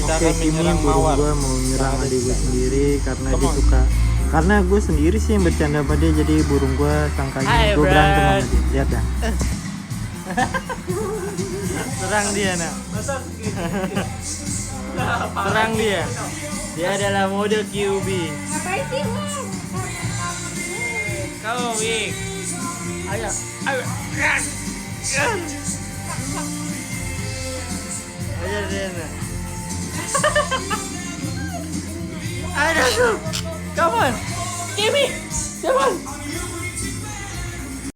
Kita Oke, akan Kimi menyerang burung mawar. gue mau nyerang adik gue sendiri karena Come dia on. suka. Karena gue sendiri sih yang bercanda sama dia, jadi burung gue sangkanya Hai, gue berantem sama Brad. dia. Lihat ya. Serang dia nak. Serang dia. Dia adalah mode QB. Ngapain sih lu? Kau Wik. Ayo, ayo. Ayo Dena. Ayo, come on, Kimi, come on.